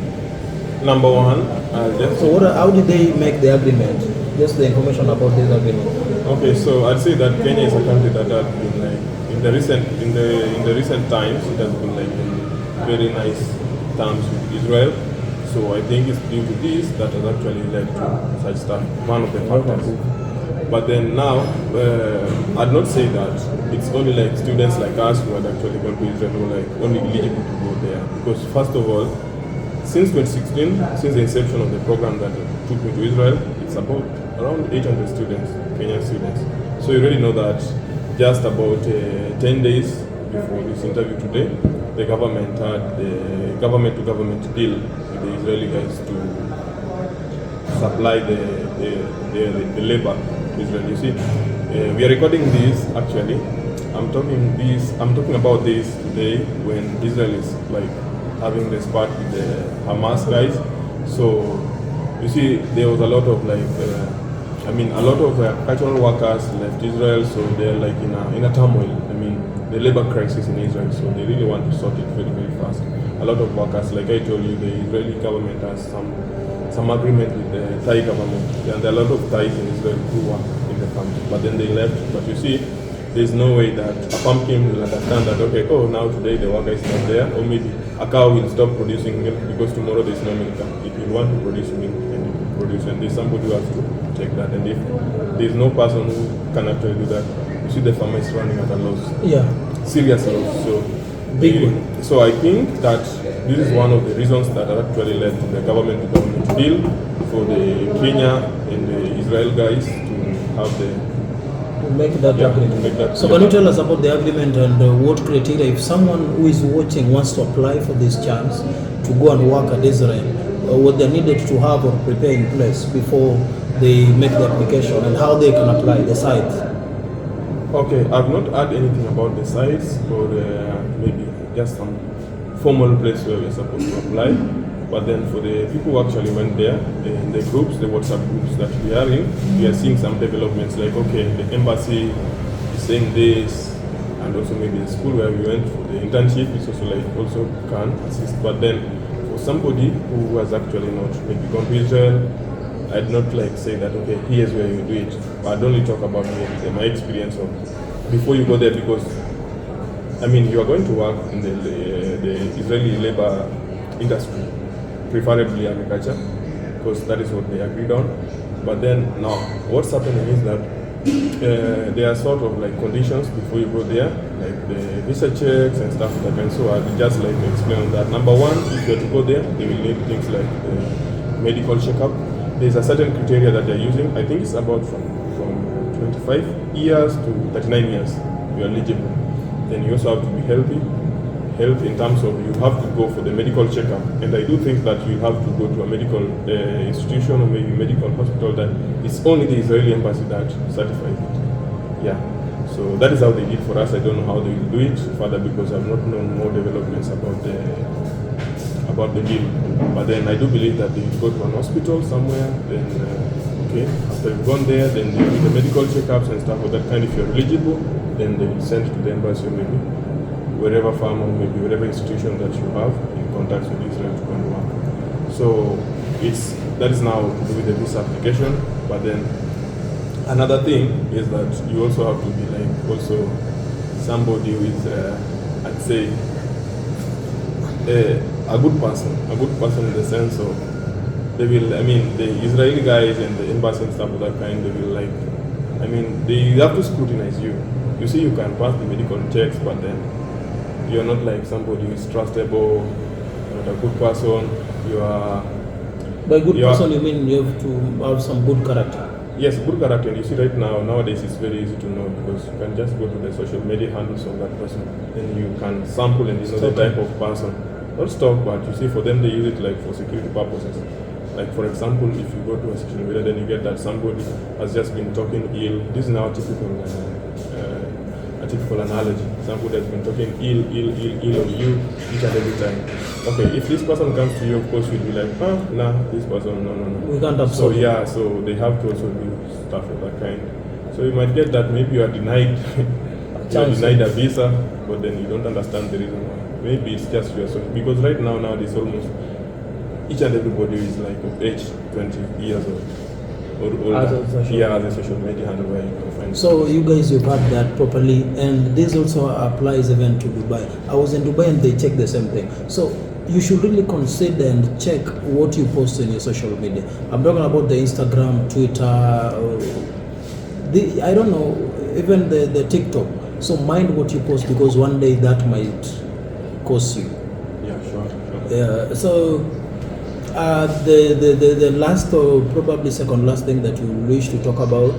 Number one, how did they make the agreement? Just the information about this agreement. Okay, so I'd say that Kenya is a country that has been like in the recent times it has been like in very nice terms with Israel. So I think it's due to this that has actually led to such stuff. One of the factors. But then now, I'd not say that it's only like students like us who had actually gone to Israel who are like only eligible to go there. Because first of all, since 2016, since the inception of the program that took me to Israel, it's about around 800 students, Kenyan students. So you already know that just about 10 days before this interview today, the government had the government-to-government deal with the Israeli guys to supply the labor to Israel. You see, we are recording this actually. I'm talking about this today when Israel is like having the spat with the Hamas guys. So you see, there was a lot of a lot of agricultural workers left Israel, so they're like in a turmoil. The labor crisis in Israel, so they really want to sort it very, very fast. A lot of workers, like I told you, the Israeli government has some agreement with the Thai government, and there are a lot of Thais in Israel who work in the country, but then they left. But you see, there's no way that a pumpkin will understand that, okay, now today the worker is not there, or maybe a cow will stop producing milk because tomorrow there's no milk. It will want to produce milk and it will produce, and there's somebody who has to take that. And if there's no person who can actually do that, you see the farmer is running at a loss. Yeah. Serious loss. So big one. So I think that this is one of the reasons that actually led to the government-to-government deal for the Kenya and the Israel guys to have make that agreement. So can you tell us about the agreement and what criteria, if someone who is watching wants to apply for this chance to go and work at Israel, what they needed to have or prepare in place before they make the application, and how they can apply, the site? Okay, I've not heard anything about the sites or maybe just some formal place where we're supposed to apply. But then for the people who actually went there, in the groups, the WhatsApp groups that we are in, we are seeing some developments like, okay, the embassy is saying this, and also maybe the school where we went for the internship is also can assist. But then for somebody who has actually not maybe gone to Israel, I'd not say that, okay, here's where you do it. But I'd only talk about my experience of before you go there, because you are going to work in the Israeli labor industry, preferably agriculture, because that is what they agreed on. But then now, what's happening is that There are sort of like conditions before you go there, like the visa checks and stuff like that. And so I'd just like to explain on that. Number one, if you're to go there, they will need things like the medical checkup. There's a certain criteria that they're using. I think it's about from 25 years to 39 years you're eligible. Then you also have to be healthy. Health in terms of you have to go for the medical checkup, and I do think that you have to go to a medical institution or maybe medical hospital that it's only the Israeli embassy that certifies it. Yeah, so that is how they did for us. I don't know how they will do it further because I've not known more developments about the deal. But then I do believe that they will go to an hospital somewhere. Then okay, after you've gone there, then they do the medical checkups and stuff of that kind. If you're eligible, then they will send to the embassy or maybe wherever farm or maybe whatever institution that you have in contact with Israel to come and work. So that is now to do with the visa application. But then another thing is that you also have to be like also somebody with I'd say a good person in the sense of they will, I mean, the Israeli guys and the embassy and stuff of that kind, they will like, I mean, they have to scrutinize you. You see, you can pass the medical checks, but then you're not like somebody who is trustable, not a good person. You are. By good person, you mean you have to have some good character? Yes, good character. And you see, right now, nowadays, it's very easy to know because you can just go to the social media handles of that person, and you can sample and you know the type of person. Not stalk, but you see, for them, they use it like for security purposes. Like for example, if you go to a social media, then you get that somebody has just been talking ill. This is now a typical analogy. Somebody has been talking ill of you each and every time. Okay, if this person comes to you, of course, you'll be like, nah, this person, no. We can't absorb. So yeah, so they have to also do stuff of that kind. So you might get that maybe you are denied, a visa, but then you don't understand the reason why. Maybe it's just your social, because right now nowadays almost each and everybody is like of age 20 years old. Or older. As a social media handle where you can find. So you guys, you've had that properly, and this also applies even to Dubai. I was in Dubai and they check the same thing. So you should really consider and check what you post in your social media. I'm talking about the Instagram, Twitter, I don't know, even the TikTok. So mind what you post because one day that might cost you. Yeah, sure. Yeah. So. The last or probably second last thing that you wish to talk about,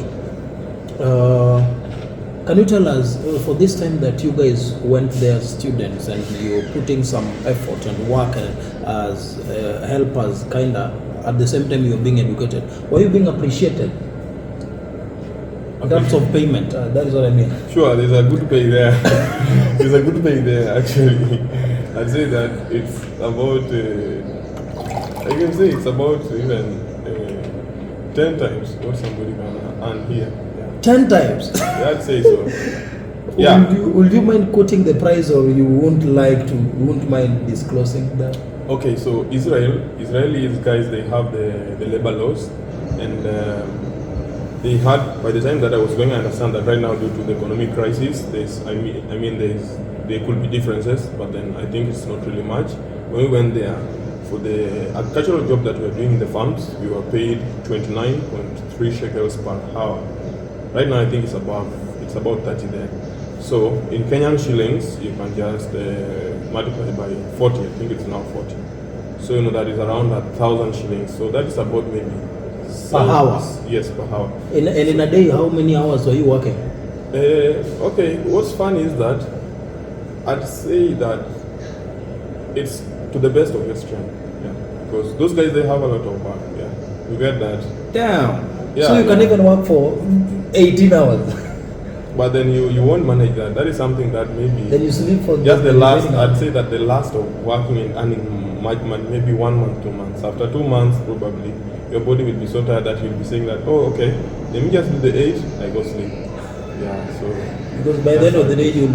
can you tell us for this time that you guys went there as students and you're putting some effort and work as helpers kinda at the same time you're being educated, were you being appreciated in terms of payment? That is what I mean. Sure, there's a good pay there. There's a good pay there actually. I'd say that it's about I can say it's about even 10 times what somebody can earn here. Yeah. 10 times? Yeah, I'd say so. Yeah. Would you mind quoting the price, or you won't mind disclosing that? Okay, so Israelis guys, they have the labor laws, and they had, by the time that I was going, I understand that right now due to the economic crisis, there could be differences, but then I think it's not really much. When we went there, for the agricultural job that we were doing in the farms, we were paid 29.3 shekels per hour. Right now, I think it's about 30 there. So in Kenyan shillings, you can just multiply by 40. I think it's now 40. So you know that is around 1,000 shillings. So that is about maybe per hour. Yes, per hour. In a day, how many hours are you working? Okay. What's fun is that I'd say that it's to the best of your strength, yeah. Because those guys, they have a lot of work, yeah. You get that? Damn. Yeah, so you can even work for 18 hours. But then you won't manage that. That is something that maybe. Then you sleep for just the last. I'd say that the last of working and earning maybe 1 month, 2 months. After 2 months, probably your body will be so tired that you'll be saying that, oh, okay, let me just do the 8, I go sleep. Yeah. So. Because by the end of the day, you'll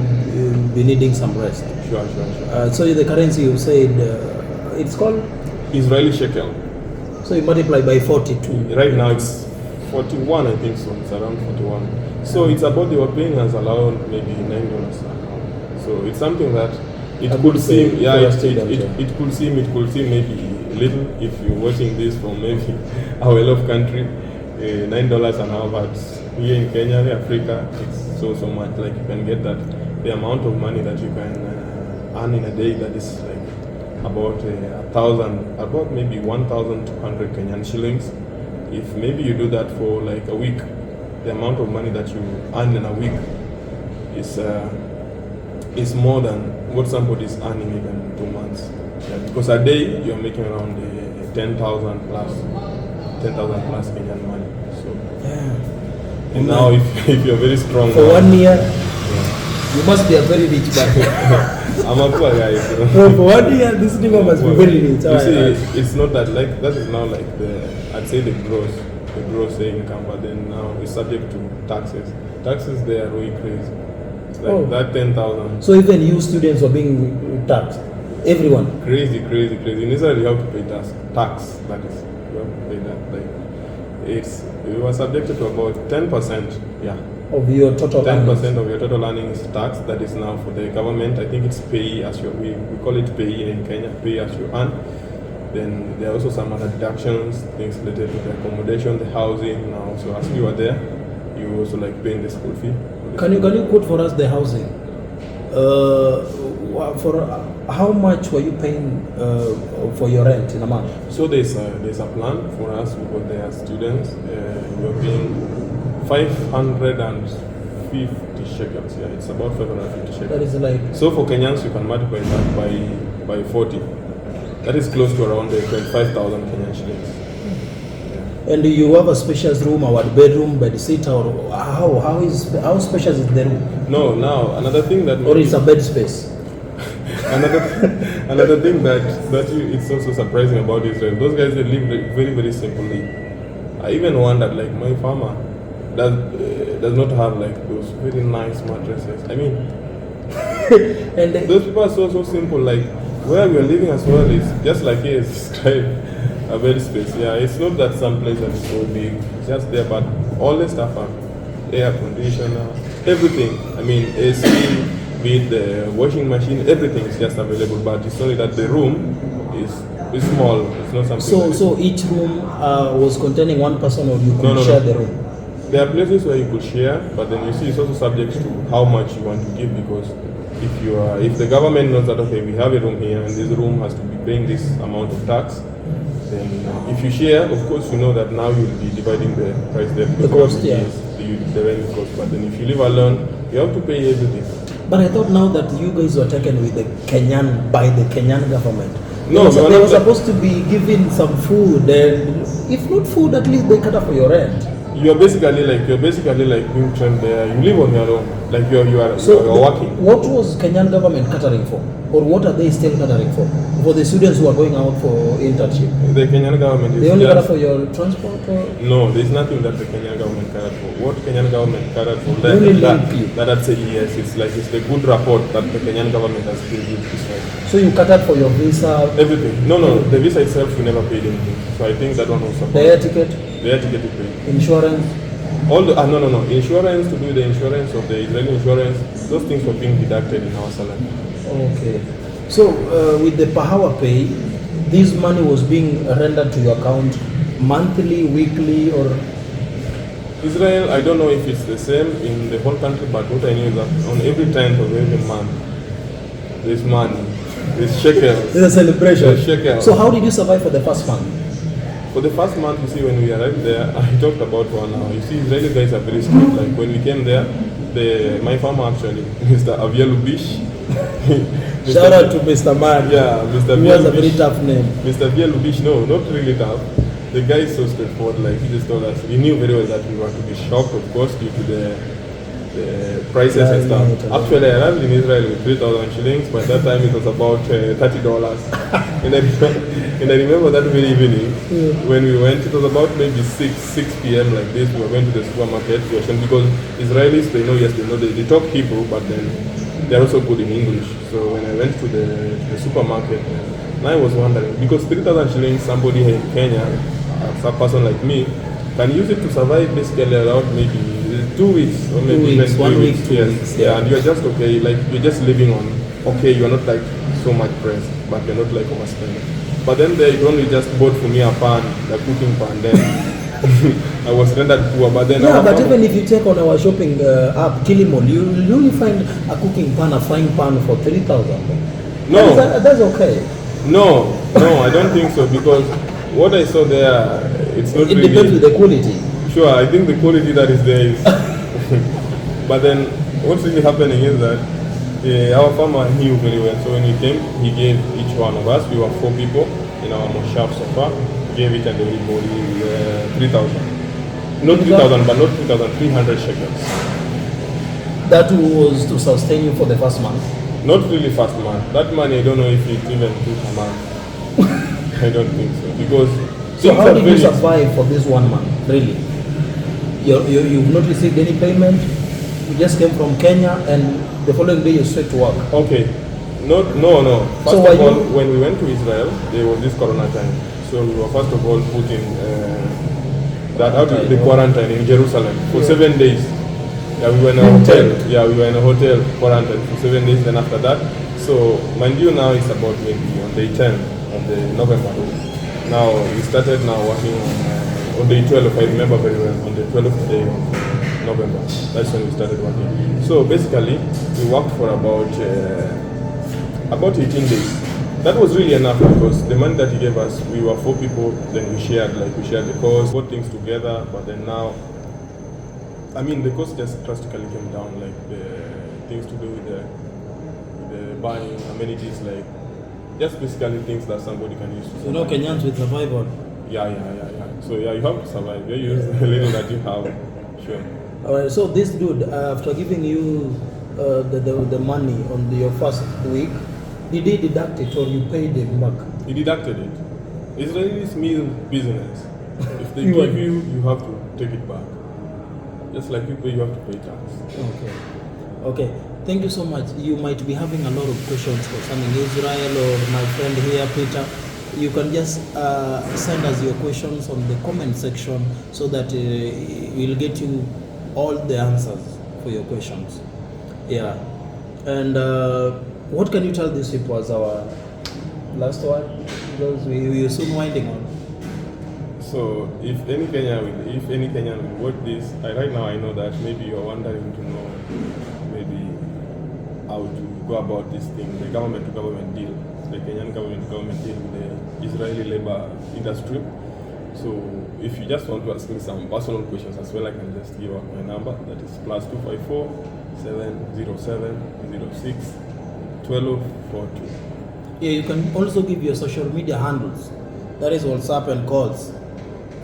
be needing some rest. Sure. So the currency you said, it's called? Israeli shekel. So you multiply by 42. Right now it's 41, I think so. It's around 41. So it's about they were paying us around maybe $9 an hour. So it's something that it could seem, it could seem maybe little if you're watching this from maybe a well-off country, $9 an hour, but here in Kenya, Africa, it's so much. Like you can get that the amount of money that you can earn in a day, that is like about about maybe 1,200 Kenyan shillings. If maybe you do that for like a week, the amount of money that you earn in a week is more than what somebody is earning even in 2 months. Yeah, because a day you're making around 10,000 plus Kenyan money. So Yeah. and now if you're very strong For now, 1 year, yeah. you must be a very rich man. I'm a poor guy. So. For 1 year, this nigga must be very rich. You see, it's not that like that is now like I'd say the gross income, but then now it's subject to taxes. Taxes there are really crazy. It's like that 10,000. So even you students are being taxed. Everyone. Crazy. In Israel, you have to pay tax. That is, you have to pay that. Like you are subjected to about 10%. Yeah. Of your total 10% of your total earnings is tax. That is now for the government. I think it's pay as you we call it pay in Kenya. Pay as you earn. Then there are also some other deductions, things related to the accommodation, the housing. Now, so as you are there, you also like paying the school fee. Can you quote for us the housing? For how much were you paying for your rent in a month? So there's a plan for us who got there as students. We are paying 550 shekels. Yeah, it's about 550 shekels. That is like. So for Kenyans, you can multiply that by 40. That is close to around 25,000 Kenyan shillings. Yeah. And do you have a spacious room, or bedroom, bed sitter, or how spacious is the room? No, now another thing that. Or is a bed space? Another thing it's also surprising about Israel. Those guys, they live very, very simply. I even wondered, like, my farmer does not have like those very nice mattresses. I mean, And those people are so simple. Like where we are living as well is just like here, it's a bed space. Yeah, it's not that some place that is so big. It's just there, but all the stuff are air conditioner, everything. I mean, AC, be it the washing machine, everything is just available. But it's only that the room is small. It's not something. So each room was containing one person, or you could No. share the room. There are places where you could share, but then you see it's also subject to how much you want to give, because if the government knows that okay, we have a room here and this room has to be paying this amount of tax, then if you share, of course you know that now you will be dividing the price there. The cost, yeah. The revenue cost. But then if you live alone, you have to pay everything. But I thought now that you guys were taken with by the Kenyan government. No, they were supposed to be given some food, and if not food, at least they cut off for your rent. You're basically like being trained there. You live on your own, like you're working. What was Kenyan government catering for, or what are they still catering for the students who are going out for internship? The Kenyan government is They only cater for your transport, or? No, there's nothing that the Kenyan government catered for. What Kenyan government catered for, that I'd say yes, it's the good report that the Kenyan government has given you this time. So you catered for your visa, Everything. No, the visa itself you never paid anything. So I think that one was the air ticket, you paid. insurance. All the no. Insurance, to do the insurance of the Israeli insurance, those things were being deducted in our salary. Okay. So with the per hour pay, this money was being rendered to your account monthly, weekly, or? Israel, I don't know if it's the same in the whole country, but what I know is that on every 10th of every month, there's money, there's shekels. It's a celebration. There's shekels. So how did you survive for the first month? For the first month, you see, when we arrived there, I talked about 1 hour. You see, Israeli guys are very strict. Like when we came there, my farmer actually, Mr. Aviel Lubish. Shout out to Mr. Man. Yeah, Mr. He has a very tough name. Mr. Aviel Lubish, no, not really tough. The guy is so straightforward. Like he just told us, he knew very well that we were to be shocked, of course, due to the prices and stuff. Actually, I arrived in Israel with 3,000 shillings. By that time, it was about $30. and I remember that very evening when we went. It was about maybe 6 p.m. like this. We were going to the supermarket because Israelis, they know they talk Hebrew, but then they're also good in English. So when I went to the supermarket, and I was wondering, because 3,000 shillings, somebody here in Kenya, a person like me, can use it to survive basically around maybe 2 weeks or maybe even 1 week, 2 yes. weeks. Yeah, and you're just okay, like you're just living on. Okay, you're not like so much pressed, but you're not like overspending. But then they only just bought for me a pan, the cooking pan. Then I was rendered poor, but then Yeah, our but farmer- even if you check on our shopping app, Kilimall, you only find a cooking pan, a frying pan for 3,000. No. That's okay. no, I don't think so, because what I saw there, it's not It really. depends with the quality. Sure, I think the quality that is there is. But then, what's really happening is that our farmer knew very well. So when we came, he gave each one of us, we were 4 people in our moshav so far, gave each and everybody 3,000. Not 3,000, but not 3,300 shekels. That was to sustain you for the first month. Not really fast, man. That money, I don't know if it even took a month. I don't think so. Because. So things how are did you very- survive for this 1 month, really? You've not received any payment, you just came from Kenya and the following day you're straight to work. Okay. No. First So of were all, you- when we went to Israel, there was this corona time. So we were first of all put in the quarantine in Jerusalem for 7 days. Yeah, we were in a In hotel. tent. Yeah, we were in a hotel quarantine for 7 days. Then after that, so mind you, now it's about maybe on day 10 on the November. Now we started now working on day 12. If I remember very well, on the 12th day of November. That's when we started working. So basically, we worked for about 18 days. That was really enough because the money that he gave us, we were 4 people. Then we shared the cost, put things together. But then now, I mean, the cost just drastically came down. Like the things to do with the buying amenities, like just basically things that somebody can use. To You know, survive. Kenyans with survival. Yeah. So yeah, you have to survive. You use the little that you have. Sure. Alright, so this dude, after giving you the money on your first week, did he deduct it or you paid him back? He deducted it. Israelis mean business. If they You give are- you, you have to take it back. Just like you pay, you have to pay tax. Okay. Thank you so much. You might be having a lot of questions concerning Israel or my friend here, Peter. You can just send us your questions on the comment section so that we'll get you all the answers for your questions. Yeah. And what can you tell these people as our last one? Because we are soon winding on. So if any Kenyan will watch this, right now I know that maybe you're wondering to know maybe how to go about this thing, the government to government deal, the Kenyan government to government deal with the Israeli labor industry. So if you just want to ask me some personal questions as well, I can just give out my number. That is +254 707 06 1242. Yeah, you can also give your social media handles. That is WhatsApp and calls.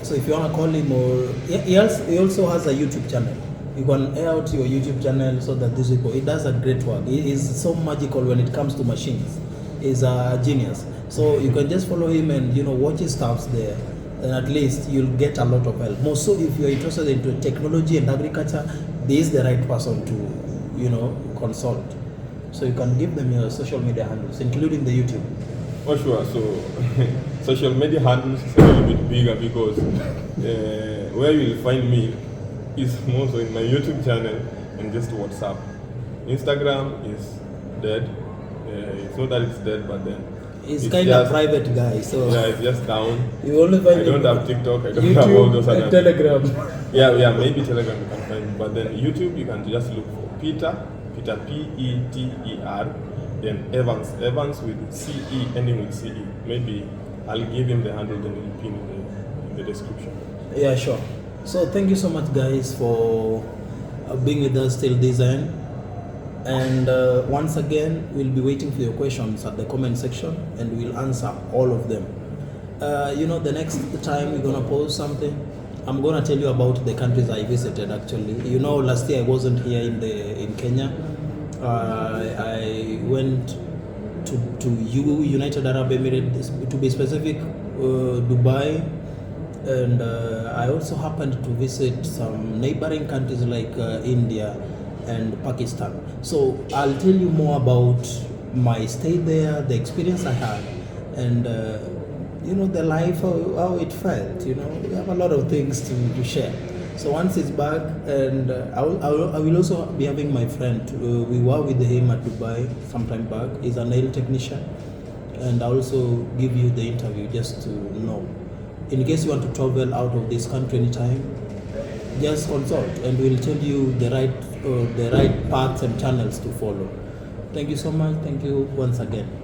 So if you want to call him, or he also has a YouTube channel. You can air out your YouTube channel so that these people, he does a great work. He is so magical when it comes to machines. He's a genius. So you can just follow him and watch his stuffs there. And at least you'll get a lot of help. More so if you're interested into technology and agriculture, this is the right person to consult. So you can give them your social media handles, including the YouTube. Oh sure, so social media handles is a little bit bigger because where you will find me is more so in my YouTube channel and just WhatsApp. Instagram is dead. It's not that it's dead, but then He's it's kind of just- private guy, so Yeah, it's just down. you only find I don't him have TikTok. I don't have all those YouTube and other. Telegram. Yeah, maybe Telegram you can find, but then YouTube you can just look for Peter Peter, then Evans with CE, ending with CE. Maybe I'll give him the handle, then he'll pin in the description. Yeah, sure. So thank you so much, guys, for being with us till this end. And once again, we'll be waiting for your questions at the comment section, and we'll answer all of them. The next time we're gonna post something, I'm gonna tell you about the countries I visited. Actually, last year I wasn't here in Kenya. I went to United Arab Emirates, to be specific, Dubai, and I also happened to visit some neighboring countries like India and Pakistan. So I'll tell you more about my stay there, the experience I had, and the life, how it felt. We have a lot of things to share. So once it's back, and I will also be having my friend. We were with him at Dubai some time back. He's a nail technician, and I'll also give you the interview just to know. in case you want to travel out of this country anytime, just consult and we'll tell you the right paths and channels to follow. Thank you so much. Thank you once again.